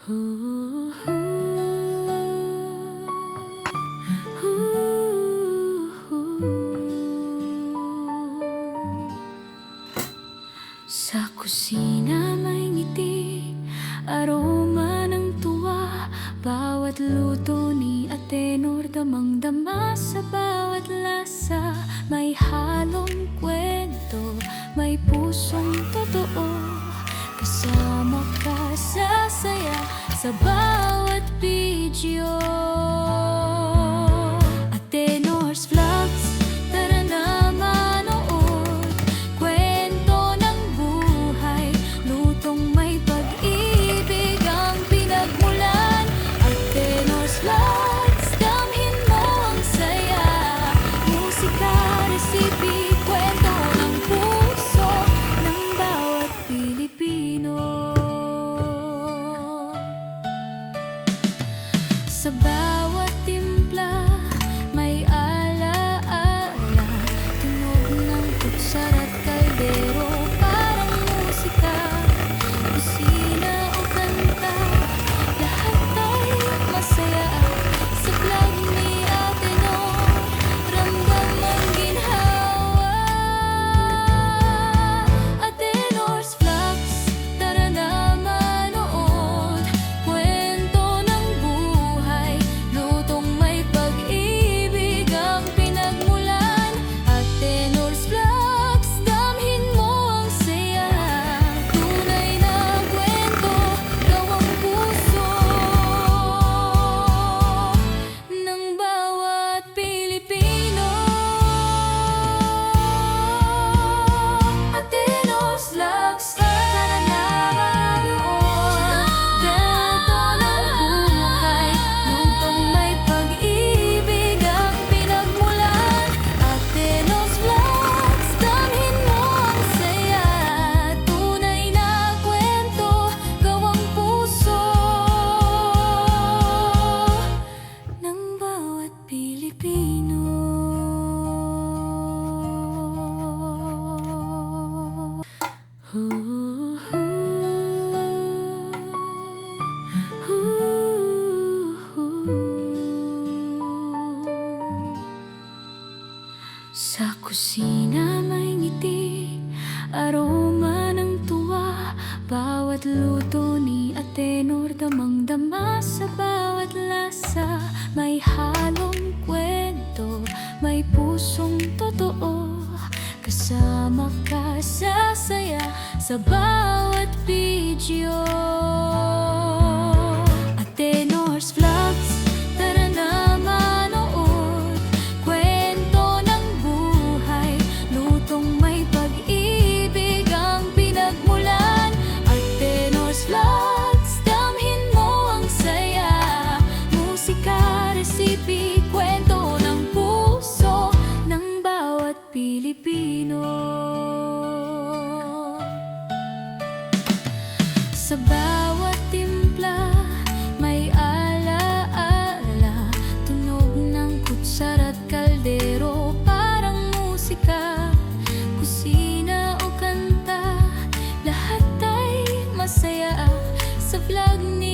Sa kusina may ngiti, aroma ng tuwa. Bawat luto ni Atenor, damang-dama sa bawat lasa. May halong kwento, may pusong totoo. Kasama ka sa saya, sa bawat video. Atenor's Vlogs, tara na manood. Kwento ng buhay, lutong may pag-ibig ang pinagmulan. Atenor's Vlogs, damhin mo ang saya. Musika, resipi, kwento ng puso ng bawat Pilipino. Sa bawat timpla, may alaala, tunog ng kutsara at kaldero. Parang musika, kusina o kanta, lahat ay masaya. Sa vlog ni Atenor, ramdam ang ginhawa. Atenor's Vlogs, tara na manood. Kwento ng buhay, lutong may pag-ibig ang pinagmulan. Atenor's Vlogs, damhin mo ang saya. Tunay na kwento, gawang puso ng bawat Pilipino. Atenor's Vlogs, tara na manood. Kwento ng buhay, lutong may pag-ibig ang pinagmulan. Atenor's Vlogs, damhin mo ang saya. Tunay na kwento, gawang puso ng bawat Pilipino. Sa kusina may ngiti, aroma ng tuwa. Bawat luto ni Atenor, damang-dama sa bawat lasa. May halong kwento, may pusong totoo. Kasama ka sa saya, sa bawat video. Atenor's Vlogs, tara na manood. Kwento ng buhay, lutong may pag-ibig ang pinagmulan. Atenor's Vlogs, damhin mo ang saya. Musika, resipi, kwento ng puso ng bawat Pilipino. Sa bawat timpla, may alaala, tunog ng kutsara at kaldero. Parang musika, kusina o kanta, lahat ay masaya. Sa vlog ni